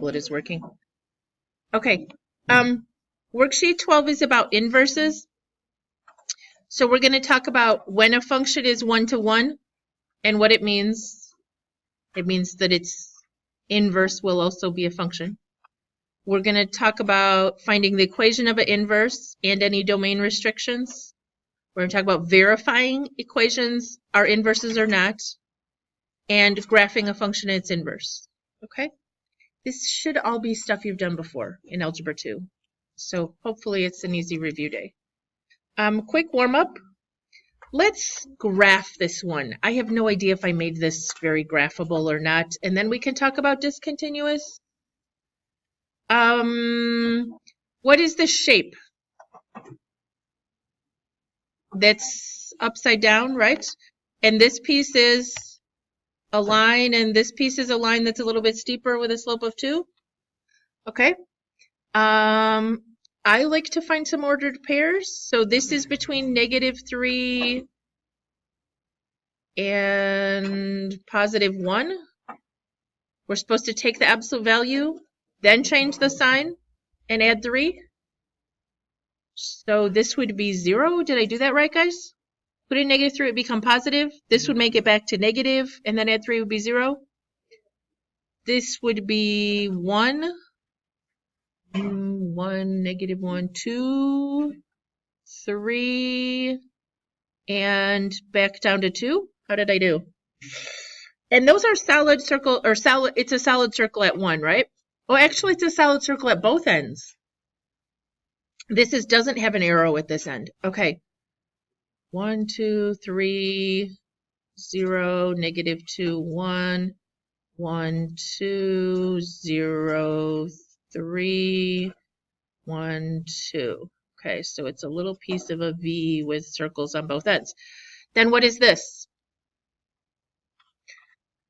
tablet is working. Okay. Worksheet 12 is about inverses. So we're going to talk about when a function is one-to-one and what it means. It means that its inverse will also be a function. We're going to talk about finding the equation of an inverse and any domain restrictions. We're going to talk about verifying equations are inverses or not, and graphing a function and its inverse. Okay? This should all be stuff you've done before in Algebra 2. So hopefully it's an easy review day. Quick warm-up. Let's graph this one. I have no idea if I made this very graphable or not. And then we can talk about discontinuous. What is the shape? That's upside down, right? And this piece is a line, and this piece is a line that's a little bit steeper with a slope of 2. Okay. I like to find some ordered pairs. So this is between -3 and +1. We're supposed to take the absolute value, then change the sign, and add 3. So this would be 0. Did I do that right, guys? Put in -3, it would become positive. This would make it back to negative, and then add 3 would be 0. This would be 1. 1, -1, 2, 3, and back down to 2. How did I do? And those are solid circle, or solid, it's a solid circle at 1, right? Oh, actually it's a solid circle at both ends. This doesn't have an arrow at this end. Okay. 1, 2, 3, 0, -2, 1, 1, 2, 0, 3, 1, 2. Okay, so it's a little piece of a V with circles on both ends. Then what is this?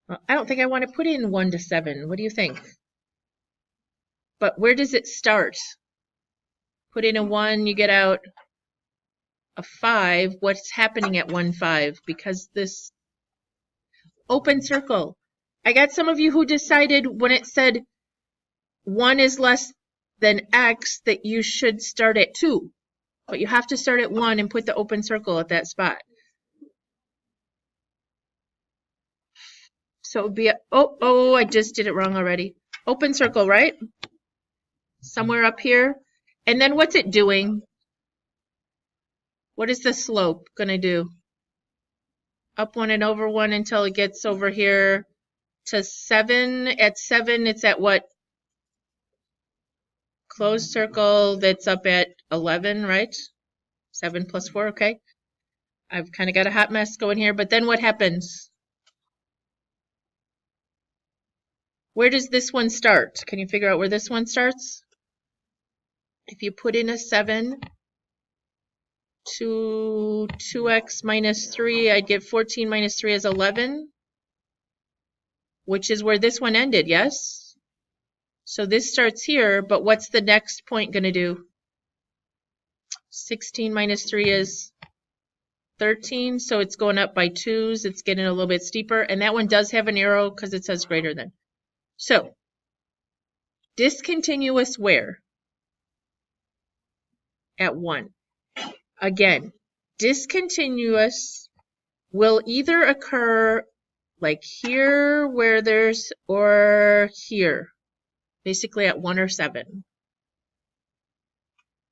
Well, I don't think I want to put in 1 to 7. What do you think? But where does it start? Put in a 1, you get out a 5. What's happening at 1, 5? Because this open circle. I got some of you who decided when it said 1 is less than x that you should start at 2. But you have to start at 1 and put the open circle at that spot. So it would be I just did it wrong already. Open circle, right? Somewhere up here. And then what's it doing? What is the slope going to do? Up 1 and over 1 until it gets over here to 7. At 7, it's at what? Closed circle that's up at 11, right? 7 plus 4, okay. I've kind of got a hot mess going here, but then what happens? Where does this one start? Can you figure out where this one starts? If you put in a 7 to 2x minus 3, I'd get 14 minus 3 is 11, which is where this one ended, yes? So this starts here, but what's the next point going to do? 16 minus 3 is 13, so it's going up by 2s. It's getting a little bit steeper, and that one does have an arrow because it says greater than. So, discontinuous where? At 1. Again, discontinuous will either occur like here where there's, or here. Basically at 1 or 7.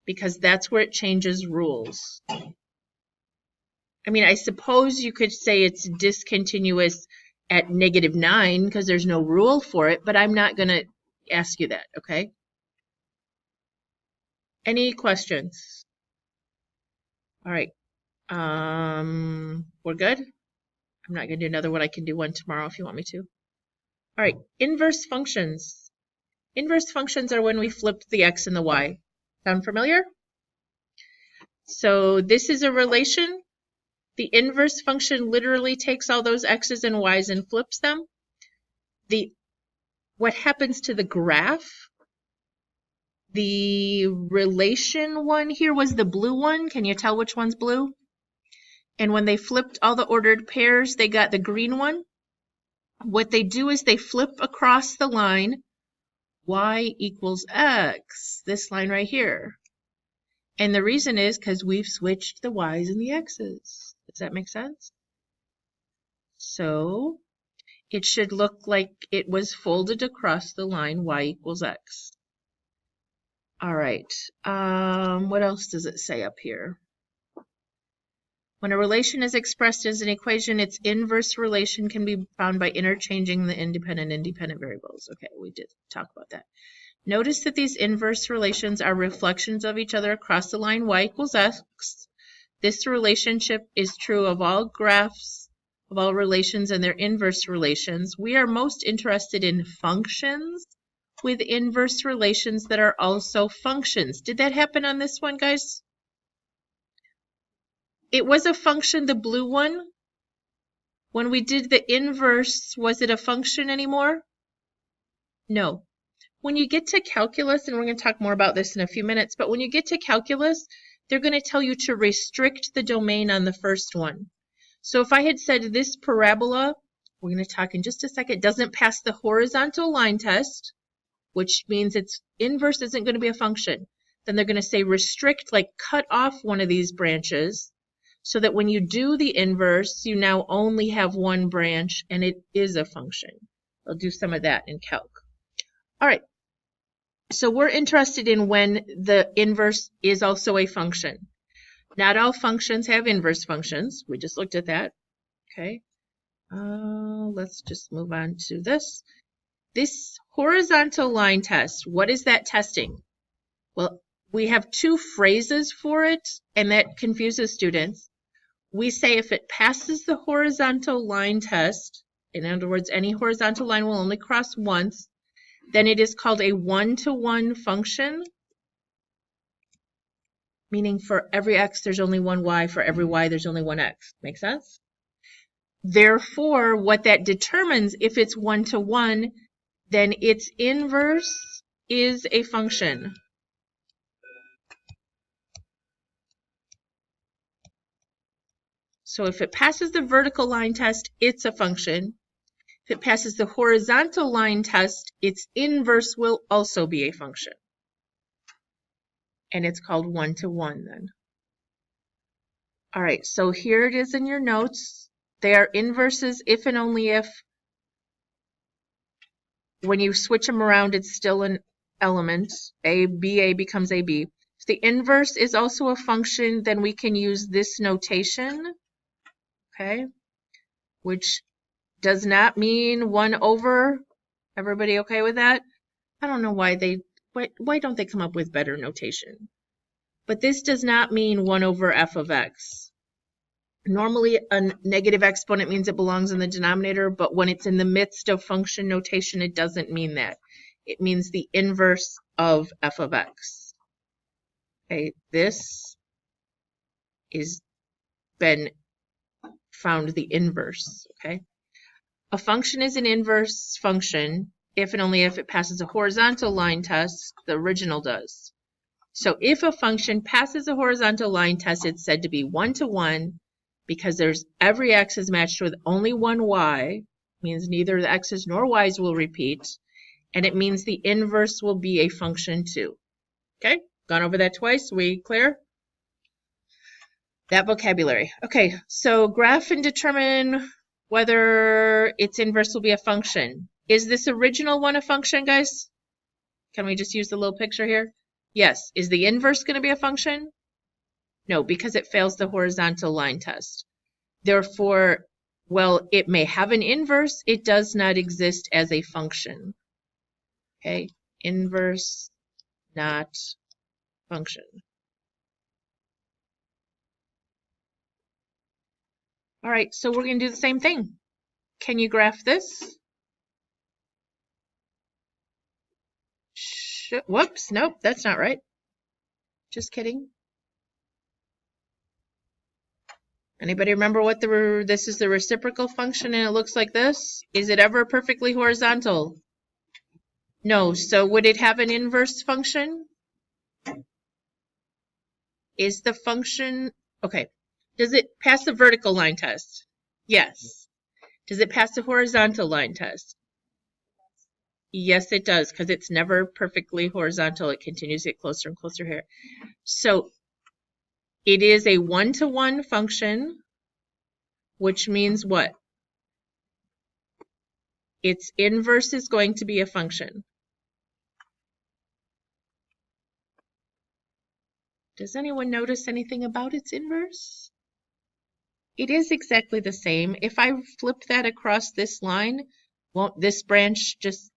Because that's where it changes rules. I mean, I suppose you could say it's discontinuous at -9 because there's no rule for it, but I'm not going to ask you that, okay? Any questions? All right. We're good? I'm not going to do another one. I can do one tomorrow if you want me to. All right. Inverse functions. Inverse functions are when we flipped the x and the y. Sound familiar? So this is a relation. The inverse function literally takes all those x's and y's and flips them. What happens to the graph? The relation one here was the blue one. Can you tell which one's blue? And when they flipped all the ordered pairs, they got the green one. What they do is they flip across the line y equals x, this line right here. And the reason is because we've switched the y's and the x's. Does that make sense? So it should look like it was folded across the line y equals x. All right, what else does it say up here? When a relation is expressed as an equation, its inverse relation can be found by interchanging the independent variables. Okay, we did talk about that. Notice that these inverse relations are reflections of each other across the line y equals x. This relationship is true of all graphs, of all relations and their inverse relations. We are most interested in functions with inverse relations that are also functions. Did that happen on this one, guys? It was a function, the blue one. When we did the inverse, was it a function anymore? No. When you get to calculus, and we're going to talk more about this in a few minutes, but when you get to calculus, they're going to tell you to restrict the domain on the first one. So if I had said this parabola, we're going to talk in just a second, doesn't pass the horizontal line test, which means its inverse isn't going to be a function, then they're going to say restrict, like cut off one of these branches, so that when you do the inverse, you now only have one branch and it is a function. I'll do some of that in calc. All right, so we're interested in when the inverse is also a function. Not all functions have inverse functions. We just looked at that. Okay, let's just move on to this. This horizontal line test, what is that testing? Well, we have two phrases for it, and that confuses students. We say if it passes the horizontal line test, in other words, any horizontal line will only cross once, then it is called a one-to-one function, meaning for every x there's only one y, for every y there's only one x. Make sense? Therefore, what that determines, if it's one-to-one, then its inverse is a function. So if it passes the vertical line test, it's a function. If it passes the horizontal line test, its inverse will also be a function. And it's called one-to-one then. All right, so here it is in your notes. They are inverses if and only if. When you switch them around, it's still an element. A becomes AB. If the inverse is also a function, then we can use this notation, okay, which does not mean 1 over. Everybody okay with that? I don't know why don't they come up with better notation? But this does not mean 1 over f of x. Normally, a negative exponent means it belongs in the denominator, but when it's in the midst of function notation, it doesn't mean that. It means the inverse of f of x. Okay, this is been found the inverse, okay? A function is an inverse function if and only if it passes a horizontal line test, the original does. So if a function passes a horizontal line test, it's said to be one-to-one because there's every x is matched with only one y, means neither the x's nor y's will repeat, and it means the inverse will be a function too. Okay, gone over that twice. We clear? That vocabulary. Okay, so graph and determine whether its inverse will be a function. Is this original one a function, guys? Can we just use the little picture here? Yes. Is the inverse going to be a function? No, because it fails the horizontal line test. Therefore, well, it may have an inverse, it does not exist as a function. Okay, inverse, not function. All right, so we're going to do the same thing. Can you graph this? Whoops, nope, that's not right. Just kidding. Anybody remember what this is the reciprocal function and it looks like this? Is it ever perfectly horizontal? No, so would it have an inverse function? Is the function, okay, does it pass the vertical line test? Yes. Does it pass the horizontal line test? Yes, it does, because it's never perfectly horizontal. It continues to get closer and closer here. So it is a one-to-one function, which means what? Its inverse is going to be a function. Does anyone notice anything about its inverse? It is exactly the same. If I flip that across this line, won't this branch just,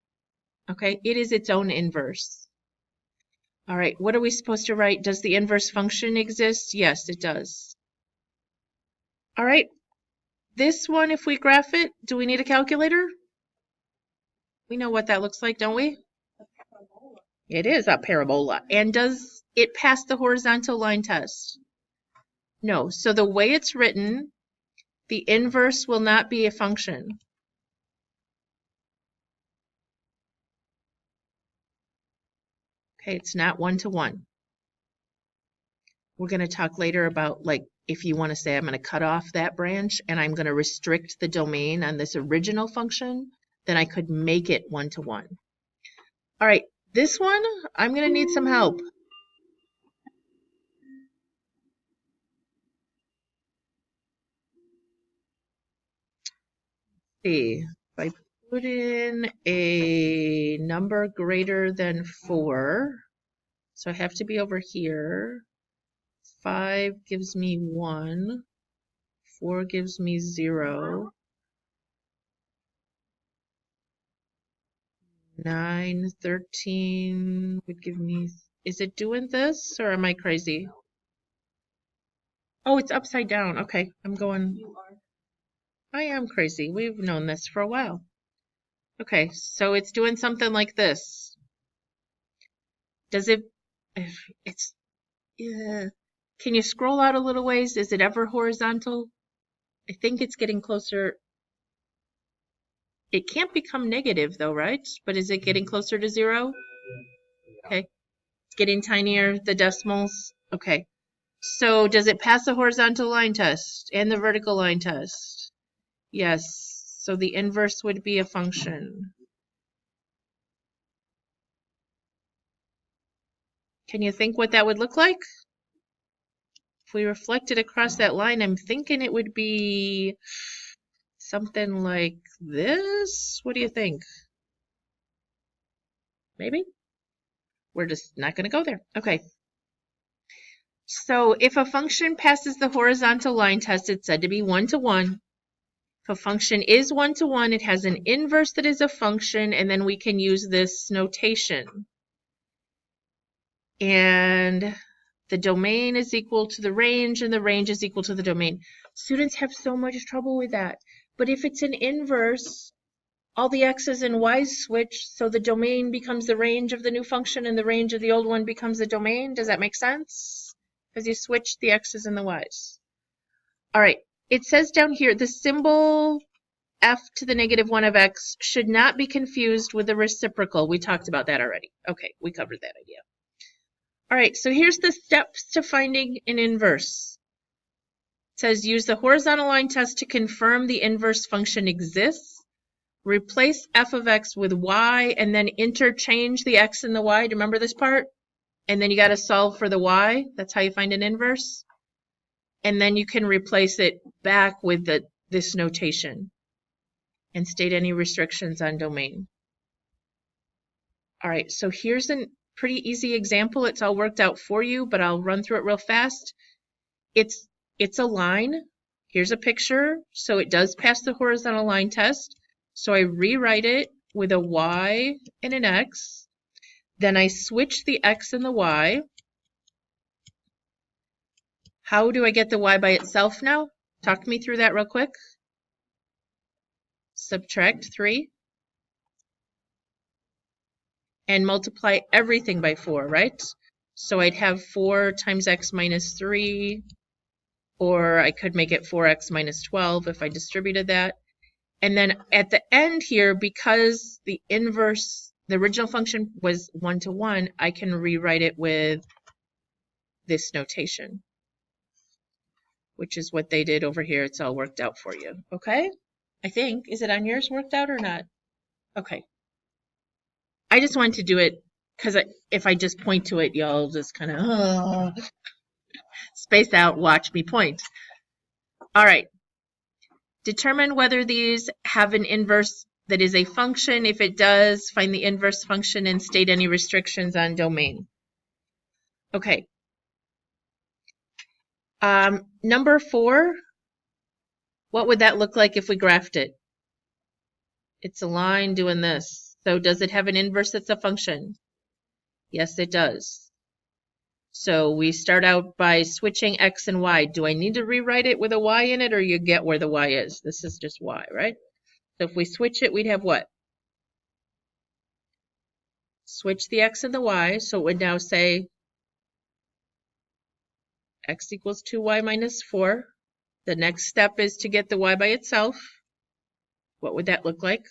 okay, it is its own inverse. All right, what are we supposed to write? Does the inverse function exist? Yes, it does. All right, this one, if we graph it, do we need a calculator? We know what that looks like, don't we? It is a parabola. And does it pass the horizontal line test? No. So the way it's written, the inverse will not be a function. Okay, it's not one-to-one. We're going to talk later about, like, if you want to say I'm going to cut off that branch and I'm going to restrict the domain on this original function, then I could make it one-to-one. All right, this one, I'm going to need some help. See, if I put in a number greater than 4, so I have to be over here. 5 gives me 1, 4 gives me 0, 9, 13 would give me, is it doing this or am I crazy? Oh, it's upside down. Okay, I'm going, I am crazy. We've known this for a while. Okay, so it's doing something like this. Does it, it's, yeah. Can you scroll out a little ways? Is it ever horizontal? I think it's getting closer. It can't become negative though, right? But is it getting closer to 0? Okay. It's getting tinier, the decimals. Okay. So does it pass the horizontal line test and the vertical line test? Yes. So the inverse would be a function. Can you think what that would look like? If we reflected across that line, I'm thinking it would be something like this. What do you think? Maybe? We're just not going to go there. Okay. So if a function passes the horizontal line test, it's said to be one-to-one. If a function is one-to-one, it has an inverse that is a function, and then we can use this notation. And the domain is equal to the range, and the range is equal to the domain. Students have so much trouble with that. But if it's an inverse, all the x's and y's switch, so the domain becomes the range of the new function, and the range of the old one becomes the domain. Does that make sense? Because you switch the x's and the y's. All right, it says down here, the symbol f to the negative 1 of x should not be confused with the reciprocal. We talked about that already. Okay, we covered that idea. All right, so here's the steps to finding an inverse. It says use the horizontal line test to confirm the inverse function exists. Replace f of x with y and then interchange the x and the y. Do you remember this part? And then you got to solve for the y. That's how you find an inverse. And then you can replace it back with this notation and state any restrictions on domain. All right, so here's a pretty easy example. It's all worked out for you, but I'll run through it real fast. It's a line. Here's a picture. So it does pass the horizontal line test. So I rewrite it with a y and an x. Then I switch the x and the y. How do I get the y by itself now? Talk me through that real quick. Subtract 3. And multiply everything by 4, right? So I'd have 4 times x minus 3, or I could make it 4x minus 12 if I distributed that. And then at the end here, because the inverse, the original function was 1-to-1, I can rewrite it with this notation, which is what they did over here. It's all worked out for you, okay? I think. Is it on yours worked out or not? Okay. I just wanted to do it because if I just point to it, y'all just kind of space out, watch me point. All right. Determine whether these have an inverse that is a function. If it does, find the inverse function and state any restrictions on domain. Okay. Number 4, what would that look like if we graphed it? It's a line doing this. So does it have an inverse that's a function? Yes, it does. So we start out by switching x and y. Do I need to rewrite it with a y in it, or you get where the y is? This is just y, right? So if we switch it, we'd have what? Switch the x and the y, so it would now say x equals 2y minus 4. The next step is to get the y by itself. What would that look like?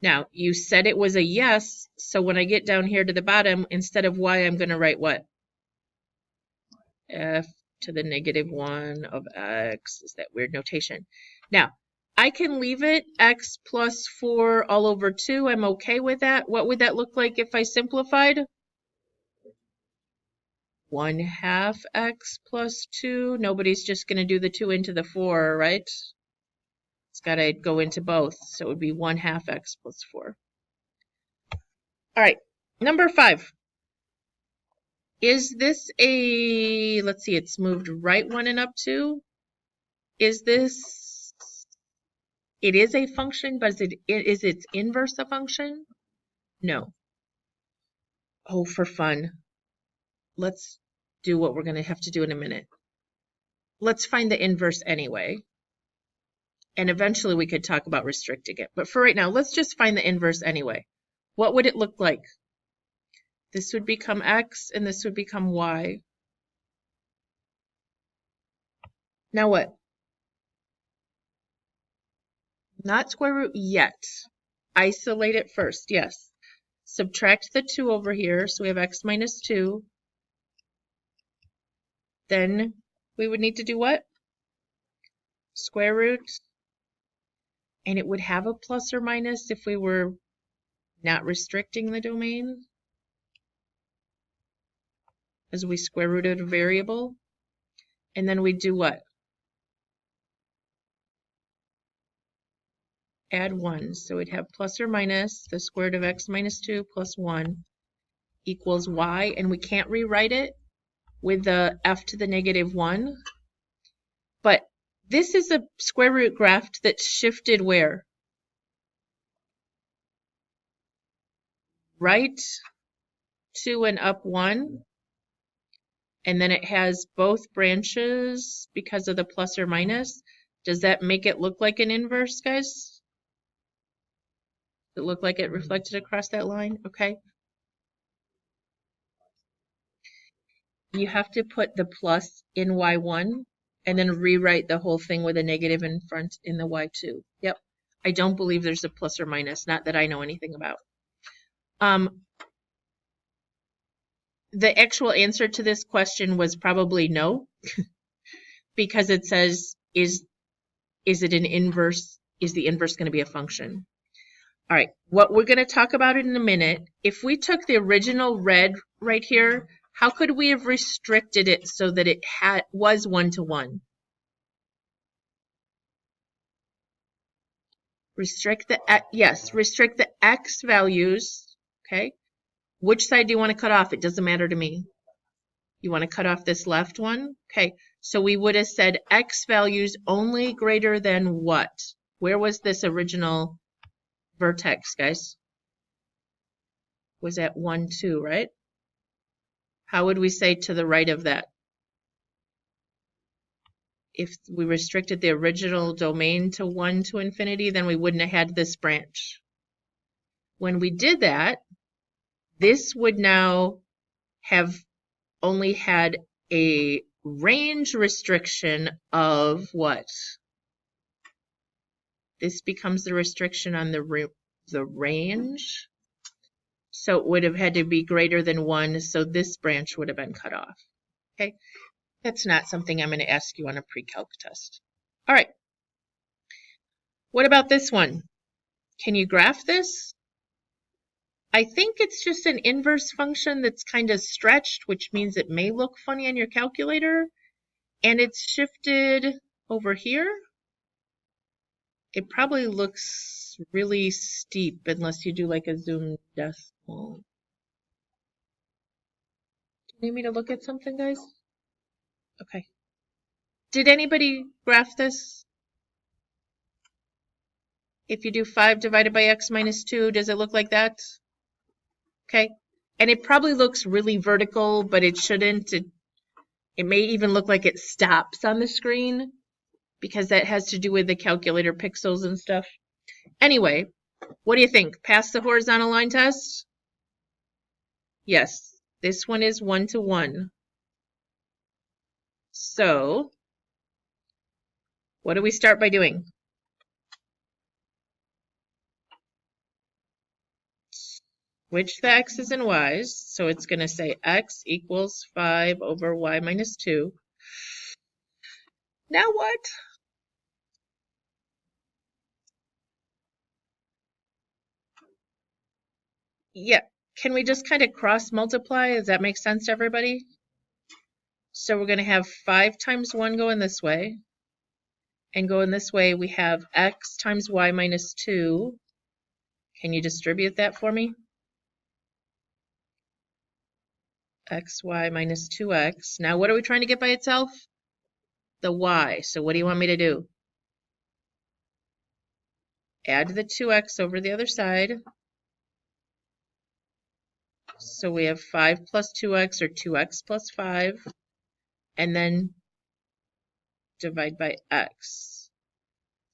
Now, you said it was a yes, so when I get down here to the bottom, instead of y, I'm going to write what? F to the negative 1 of x. Is that weird notation? Now, I can leave it x plus 4 all over 2. I'm okay with that. What would that look like if I simplified? 1/2 x plus 2. Nobody's just going to do the 2 into the 4, right? It's got to go into both, so it would be 1/2 x plus 4. All right, number 5. Is this a, let's see, it's moved right 1 and up 2. Is this, it is a function, but is its inverse a function? No. Oh, for fun. Let's do what we're going to have to do in a minute. Let's find the inverse anyway. And eventually we could talk about restricting it. But for right now, let's just find the inverse anyway. What would it look like? This would become x and this would become y. Now what? Not square root yet. Isolate it first, yes. Subtract the 2 over here, so we have x minus 2. Then we would need to do what? Square root. And it would have a plus or minus if we were not restricting the domain, as we square rooted a variable. And then we do what? Add 1. So we'd have plus or minus the square root of x minus 2 plus 1 equals y. And we can't rewrite it with the f to the negative 1. But this is a square root graph that's shifted where? Right 2 and up 1. And then it has both branches because of the plus or minus. Does that make it look like an inverse, guys? Does it look like it reflected across that line? Okay. You have to put the plus in y1 and then rewrite the whole thing with a negative in front in the y2. Yep. I don't believe there's a plus or minus, not that I know anything about. The actual answer to this question was probably no, because it says, is it an inverse? Is the inverse going to be a function? All right, what we're going to talk about in a minute, if we took the original red right here, how could we have restricted it so that it was 1-to-1? Restrict the x values, okay? Which side do you want to cut off? It doesn't matter to me. You want to cut off this left one? Okay, so we would have said x values only greater than what? Where was this original vertex, guys? Was at 1, 2, right? How would we say to the right of that? If we restricted the original domain to 1 to infinity, then we wouldn't have had this branch. When we did that, this would now have only had a range restriction of what? This becomes the restriction on the range. So it would have had to be greater than 1, so this branch would have been cut off. Okay. That's not something I'm going to ask you on a pre-calc test. All right. What about this one? Can you graph this? I think it's just an inverse function that's kind of stretched, which means it may look funny on your calculator. And it's shifted over here. It probably looks really steep unless you do like a zoom decimal. Do you need me to look at something, guys? Okay. Did anybody graph this? If you do 5 divided by x minus 2, does it look like that? Okay. And it probably looks really vertical, but it shouldn't. It may even look like it stops on the screen because that has to do with the calculator pixels and stuff. Anyway, what do you think? Pass the horizontal line test? Yes, this one is 1-to-1. So, what do we start by doing? Switch the x's and y's. So it's going to say x equals 5 over y minus 2. Now what? Yeah, can we just kind of cross multiply? Does that make sense to everybody? So we're going to have 5 times 1 going this way. And going this way, we have x times y minus 2. Can you distribute that for me? xy minus 2x. Now what are we trying to get by itself? The y. So what do you want me to do? Add the 2x over the other side. So we have 5 plus 2x, or 2x plus 5. And then divide by x.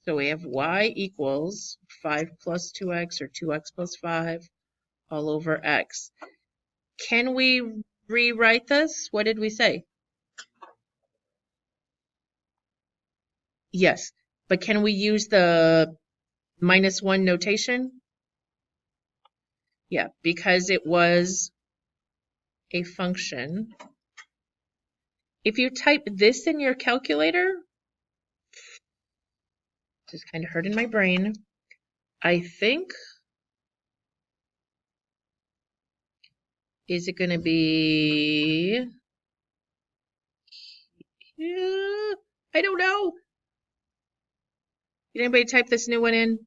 So we have y equals 5 plus 2x, or 2x plus 5, all over x. Can we rewrite this? What did we say? Yes, but can we use the -1 notation? Yeah, because it was a function. If you type this in your calculator, this is kind of hurting my brain, I think, is it going to be, I don't know. Did anybody type this new one in?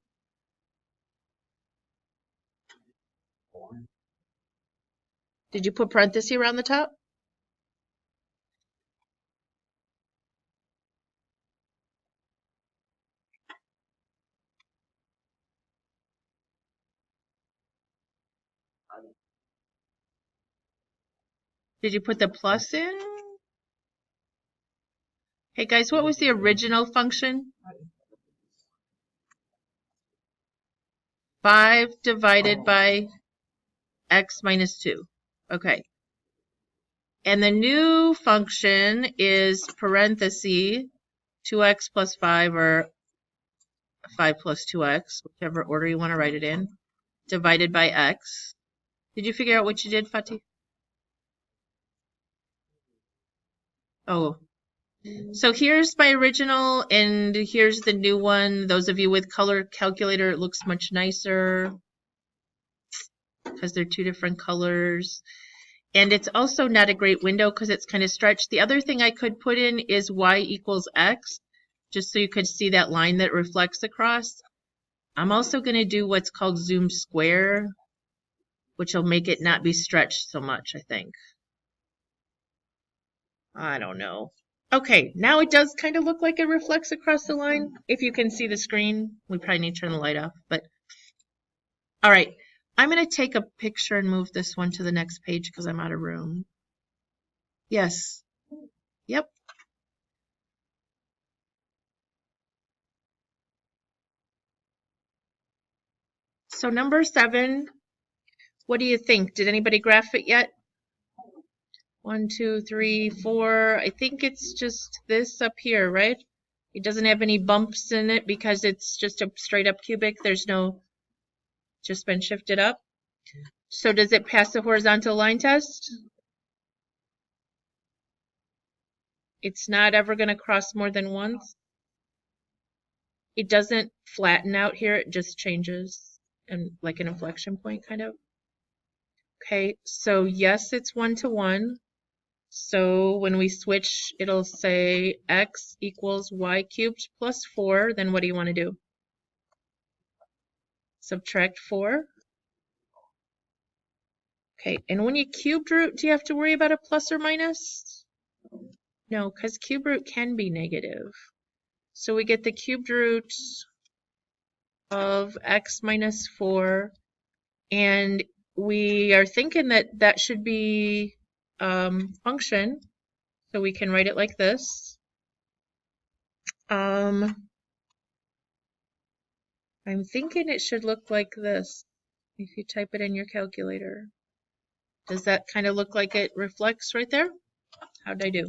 Did you put parentheses around the top? Did you put the plus in? Hey guys, what was the original function? 5 divided by x minus 2. Okay. And the new function is parenthesis 2x plus 5, or 5 plus 2x, whichever order you want to write it in, divided by x. Did you figure out what you did, Fatih? Oh. So here's my original, and here's the new one. Those of you with color calculator, it looks much nicer because they're 2 different colors. And it's also not a great window because it's kind of stretched. The other thing I could put in is y equals x, just so you could see that line that reflects across. I'm also going to do what's called zoom square, which will make it not be stretched so much, I think. I don't know. Okay, now it does kind of look like it reflects across the line. If you can see the screen, we probably need to turn the light off. But all right, I'm going to take a picture and move this one to the next page because I'm out of room. Yes. Yep. So number 7, what do you think? Did anybody graph it yet? 1, 2, 3, 4. I think it's just this up here, right? It doesn't have any bumps in it because it's just a straight up cubic. There's no, just been shifted up. So does it pass the horizontal line test? It's not ever going to cross more than once. It doesn't flatten out here, it just changes and like an inflection point kind of. Okay, so yes, it's 1 to 1. So when we switch, it'll say x equals y cubed plus 4. Then what do you want to do? Subtract 4. Okay, and when you cubed root, do you have to worry about a plus or minus? No, because cube root can be negative. So we get the cubed root of x minus 4, and we are thinking that that should be function, so we can write it like this. I'm thinking it should look like this if you type it in your calculator. Does that kind of look like it reflects right there? How'd I do?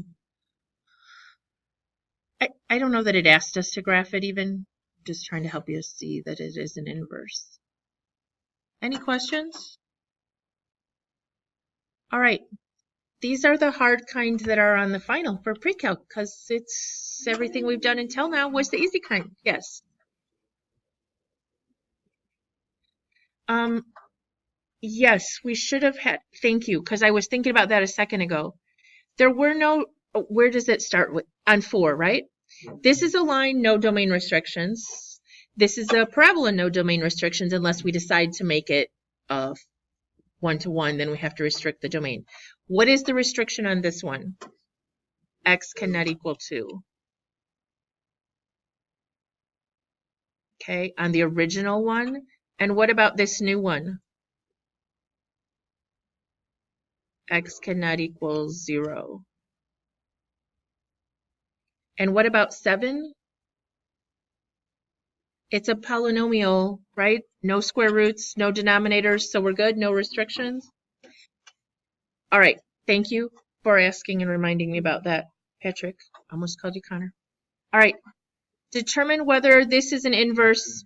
I don't know that it asked us to graph it even. Just trying to help you see that it is an inverse. Any questions? All right. These are the hard kind that are on the final for pre-calc because it's everything we've done until now was the easy kind. Yes. Yes, we should have had, thank you, because I was thinking about that a second ago. There were no, where does it start with? On 4, right? This is a line, no domain restrictions. This is a parabola, no domain restrictions, unless we decide to make it 1 to 1, then we have to restrict the domain. What is the restriction on this one? X cannot equal 2. Okay, on the original one. And what about this new one? X cannot equal 0. And what about 7? It's a polynomial, right? No square roots, no denominators, so we're good, no restrictions. All right, thank you for asking and reminding me about that, Patrick. Almost called you Connor. All right, determine whether this is an inverse.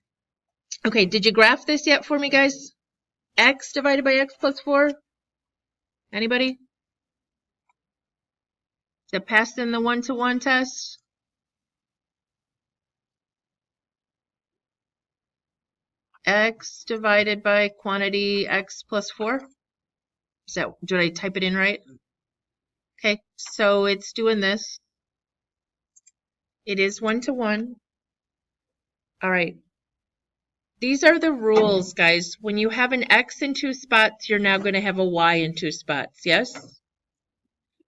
Okay, did you graph this yet for me, guys? X divided by x plus 4? Anybody? Is it passed in the 1-to-1 test? X divided by quantity x plus 4? Is that, did I type it in right? Okay, so it's doing this. It is 1-to-1. All right. These are the rules, guys. When you have an x in 2 spots, you're now going to have a y in 2 spots, yes?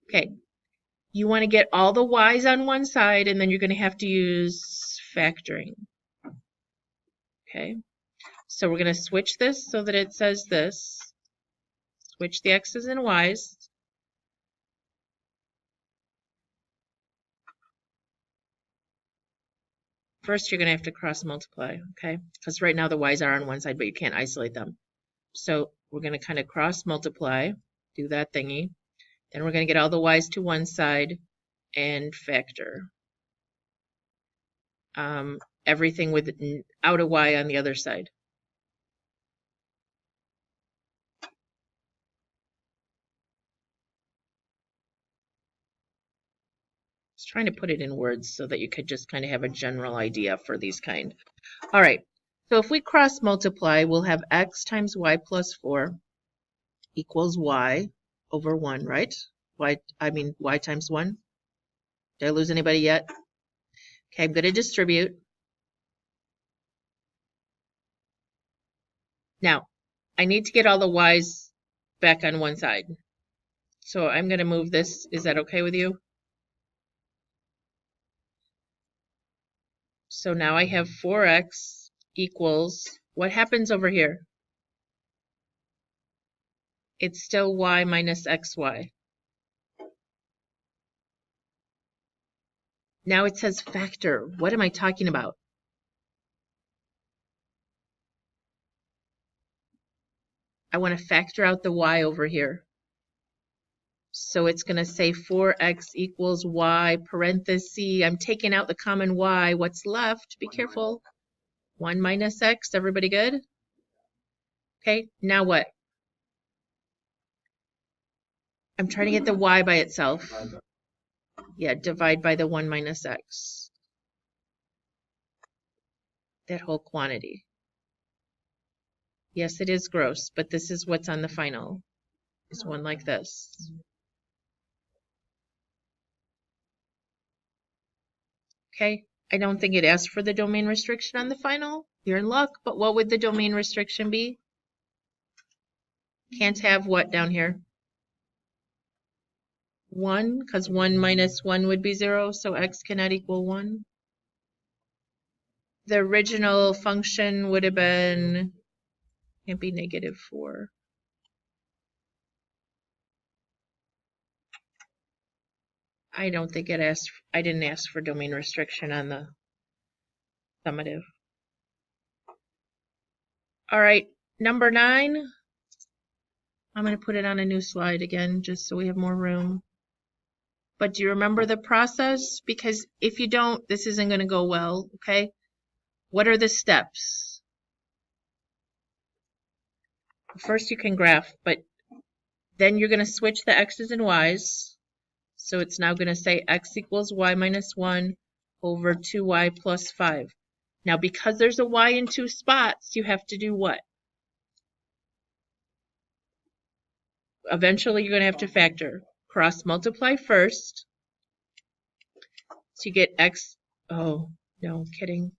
Okay. You want to get all the y's on one side, and then you're going to have to use factoring. Okay. So we're going to switch this so that it says this. Switch the x's and y's. First, you're going to have to cross multiply, okay? Because right now the y's are on one side, but you can't isolate them. So we're going to kind of cross multiply, do that thingy. Then we're going to get all the y's to one side and factor. Everything without a y on the other side. Just trying to put it in words so that you could just kind of have a general idea for these kind. All right, so if we cross multiply, we'll have x times y plus 4 equals y over 1, right? Y times 1. Did I lose anybody yet? Okay, I'm going to distribute. Now, I need to get all the y's back on one side. So I'm going to move this. Is that okay with you? So now I have 4x equals, what happens over here? It's still y minus xy. Now it says factor. What am I talking about? I want to factor out the y over here. So it's going to say 4x equals y, parenthesis. I'm taking out the common y. What's left? Be careful. 1 minus x. Everybody good? Okay, now what? I'm trying to get the y by itself. Yeah, divide by the 1 minus x. That whole quantity. Yes, it is gross, but this is what's on the final. It's one like this. Okay, I don't think it asked for the domain restriction on the final. You're in luck, but what would the domain restriction be? Can't have what down here? 1, because 1 minus 1 would be 0, so x cannot equal 1. The original function would have been, can't be negative 4. I don't think it asked, I didn't ask for domain restriction on the summative. All right, number 9. I'm going to put it on a new slide again, just so we have more room. But do you remember the process? Because if you don't, this isn't going to go well, okay? What are the steps? First you can graph, but then you're going to switch the x's and y's. So it's now going to say x equals y minus 1 over 2y plus 5. Now because there's a y in 2 spots, you have to do what? Eventually you're going to have to factor. Cross multiply first. So you get x, oh, no, kidding.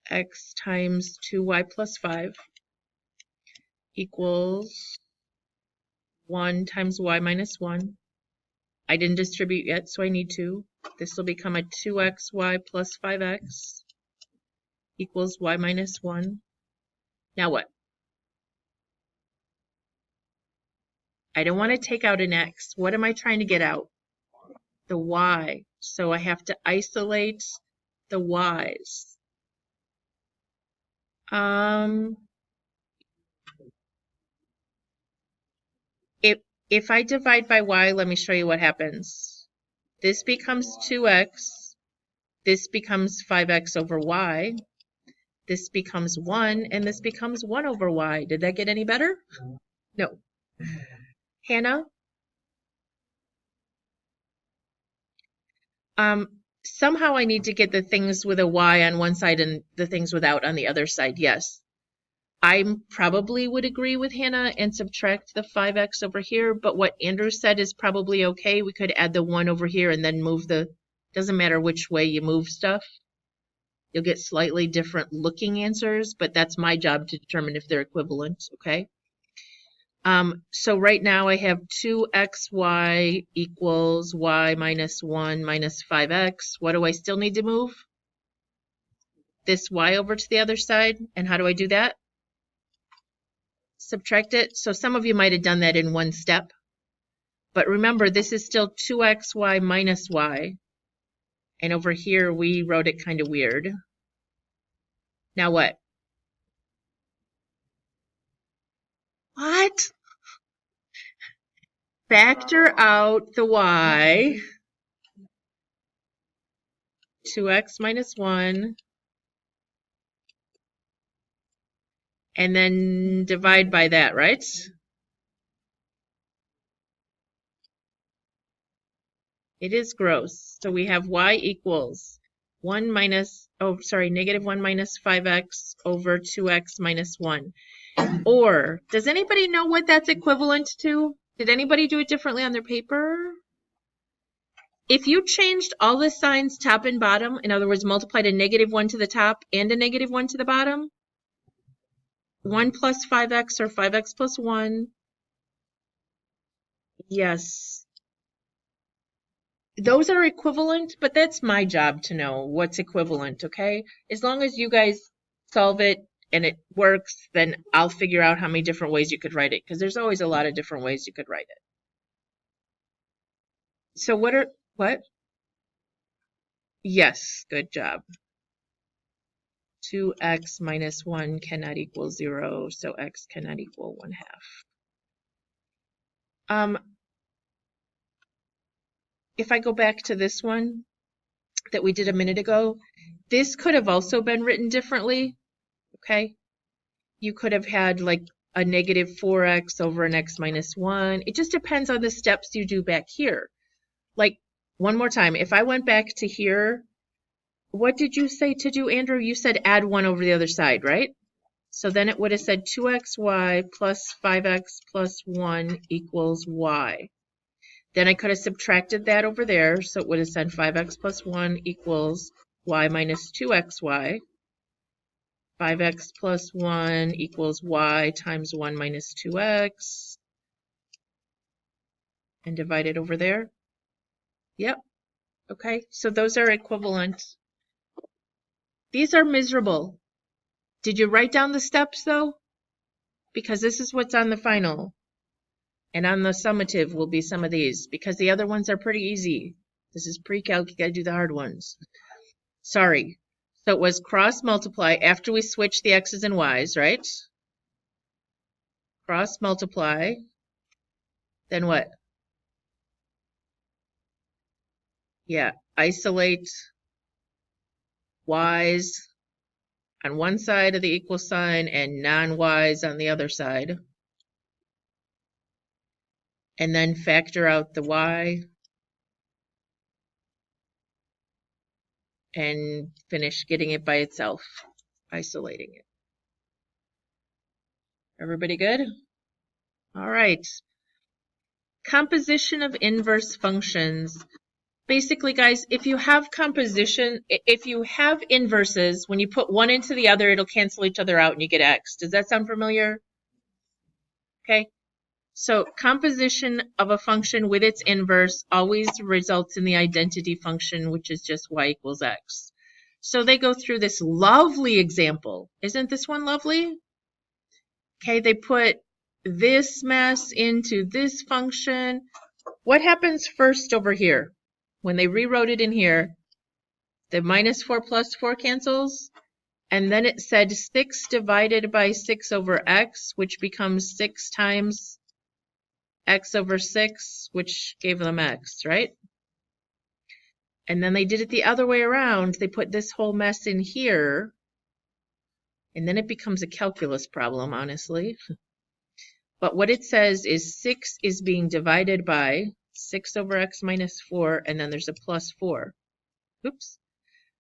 X times 2y plus 5 equals 1 times y minus 1. I didn't distribute yet, so I need to. This will become a 2xy plus 5x equals y minus 1. Now what? I don't want to take out an x. What am I trying to get out? The y. So I have to isolate the y's. If I divide by y, let me show you what happens. This becomes 2x. This becomes 5x over y. This becomes 1, and this becomes 1 over y. Did that get any better? No. Hannah? Somehow I need to get the things with a y on one side and the things without on the other side. Yes. I probably would agree with Hannah and subtract the 5x over here, but what Andrew said is probably okay. We could add the 1 over here and then move the, doesn't matter which way you move stuff. You'll get slightly different looking answers, but that's my job to determine if they're equivalent, okay? So right now I have 2xy equals y minus 1 minus 5x. What do I still need to move? This y over to the other side. And how do I do that? Subtract it. So some of you might have done that in one step. But remember, this is still 2xy minus y. And over here, we wrote it kind of weird. Now what? What? Factor out the y. 2x minus 1. And then divide by that, right? It is gross. So we have y equals 1 minus, oh, sorry, negative 1 minus 5x over 2x minus 1. Or, does anybody know what that's equivalent to? Did anybody do it differently on their paper? If you changed all the signs top and bottom, in other words, multiplied a negative 1 to the top and a negative 1 to the bottom, 1 plus 5x or 5x plus 1, yes. Those are equivalent, but that's my job to know what's equivalent, okay? As long as you guys solve it and it works, then I'll figure out how many different ways you could write it, because there's always a lot of different ways you could write it. So what? Yes, good job. 2x minus 1 cannot equal 0, so x cannot equal 1/2. If I go back to this one that we did a minute ago, this could have also been written differently, okay? You could have had like a negative 4x over an x minus 1. It just depends on the steps you do back here. like, one more time. If I went back to here, what did you say to do, Andrew? You said add 1 over the other side, right? So then it would have said 2xy plus 5x plus 1 equals y. Then I could have subtracted that over there, so it would have said 5x plus 1 equals y minus 2xy. 5x plus 1 equals y times 1 minus 2x. And divide it over there. Yep. Okay, so those are equivalent. These are miserable. Did you write down the steps, though? Because this is what's on the final. And on the summative will be some of these, because the other ones are pretty easy. This is pre-calc, you gotta do the hard ones. Sorry. So it was cross multiply after we switched the x's and y's, right? Cross multiply. Then what? Yeah, isolate y's on one side of the equal sign and non-y's on the other side. And then factor out the y. And finish getting it by itself, isolating it. Everybody good? All right. Composition of inverse functions. Basically, guys, if you have composition, if you have inverses, when you put one into the other, it'll cancel each other out and you get x. Does that sound familiar? Okay. So composition of a function with its inverse always results in the identity function, which is just y equals x. So they go through this lovely example. Isn't this one lovely? Okay, they put this mess into this function. What happens first over here? When they rewrote it in here, the minus 4 plus 4 cancels. And then it said 6 divided by 6 over x, which becomes 6 times x over 6, which gave them x, right? And then they did it the other way around. They put this whole mess in here. And then it becomes a calculus problem, honestly. But what it says is 6 is being divided by 6 over x minus 4, and then there's a plus 4. Oops.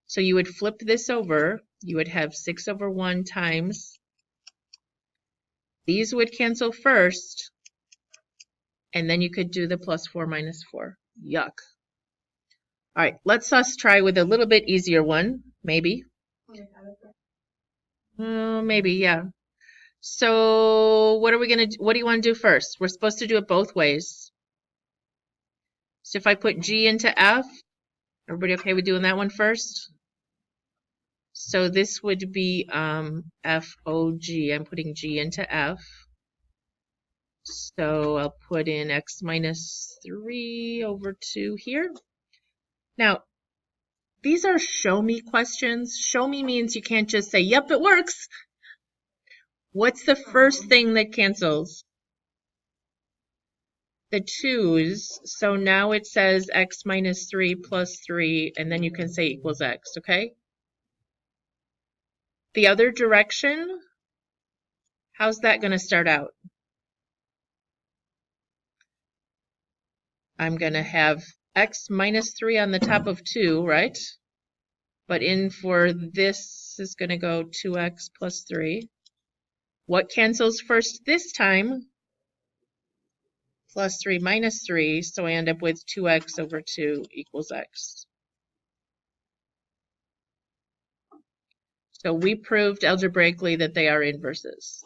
So you would flip this over. You would have 6 over 1 times. These would cancel first. And then you could do the plus 4 minus 4. Yuck. All right, let's us try with a little bit easier one, maybe. Maybe, yeah. So what are we going to do? What do you want to do first? We're supposed to do it both ways. So if I put G into F, everybody okay with doing that one first? So this would be FOG. I'm putting G into F. So I'll put in x minus 3 over 2 here. Now, these are show me questions. Show me means you can't just say, yep, it works. What's the first thing that cancels? The 2's. So now it says x minus 3 plus 3, and then you can say equals x, okay? The other direction, how's that going to start out? I'm going to have x minus 3 on the top of 2, right? But in for this is going to go 2x plus 3. What cancels first this time? Plus 3 minus 3, so I end up with 2x over 2 equals x. So we proved algebraically that they are inverses.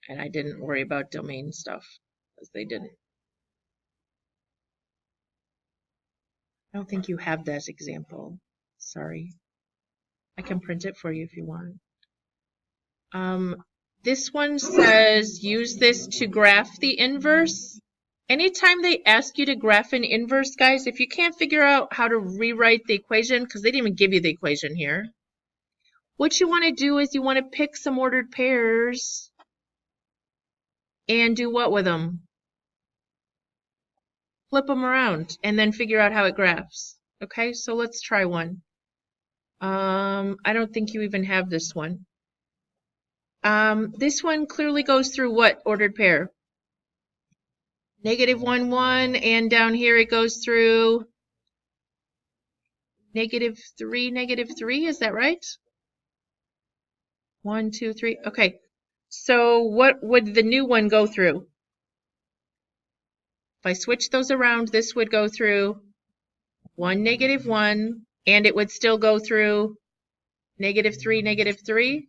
And I didn't worry about domain stuff, because they didn't. I don't think you have that example. Sorry. I can print it for you if you want. This one says use this to graph the inverse. Anytime they ask you to graph an inverse, guys, if you can't figure out how to rewrite the equation, because they didn't even give you the equation here, what you want to do is you want to pick some ordered pairs and do what with them? Flip them around and then figure out how it graphs. Okay, so let's try one. I don't think you even have this one. This one clearly goes through what ordered pair? negative 1, 1, and down here it goes through negative 3, is that right? 1, 2, 3. Okay. So what would the new one go through? If I switch those around, this would go through 1, negative 1, and it would still go through negative 3, negative 3.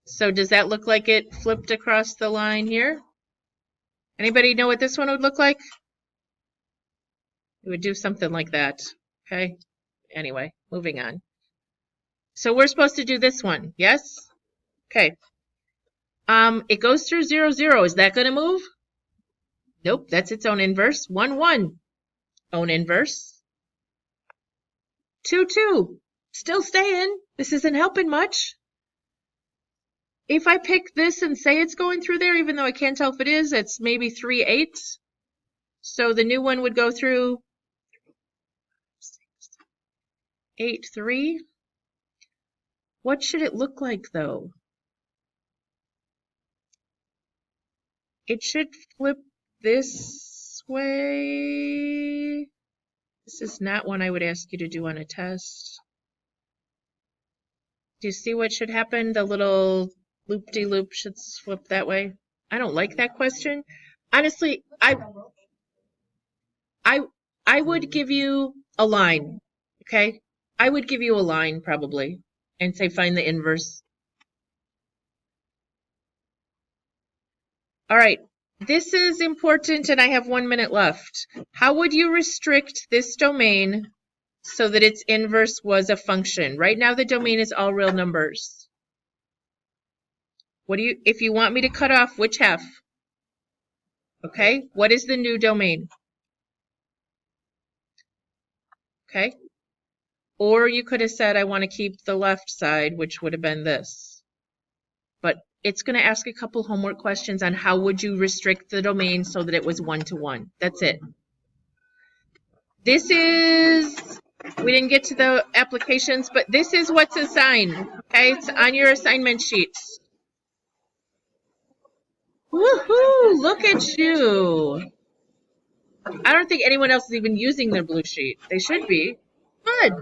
So does that look like it flipped across the line here? Anybody know what this one would look like? It would do something like that. Okay. Anyway, moving on. So we're supposed to do this one, yes? Okay. It goes through 0, 0. Is that going to move? Nope, that's its own inverse. 1, 1. Own inverse. 2, 2. Still staying. This isn't helping much. If I pick this and say it's going through there, even though I can't tell if it is, it's maybe 3, 8. So the new one would go through 8, 3. What should it look like, though? It should flip this way. This is not one I would ask you to do on a test. Do you see what should happen? The little loop-de-loop should flip that way. I don't like that question. Honestly, I would give you a line, okay? I would give you a line probably and say find the inverse. All right, this is important and I have 1 minute left. How would you restrict this domain so that its inverse was a function? Right now the domain is all real numbers. What do you, if you want me to cut off which half? Okay, what is the new domain? Okay, or you could have said I want to keep the left side, which would have been this. But it's going to ask a couple homework questions on how would you restrict the domain so that it was 1 to 1. That's it. This is, we didn't get to the applications, but this is what's assigned. Okay, it's on your assignment sheets. Woohoo! Look at you. I don't think anyone else is even using their blue sheet. They should be. Good.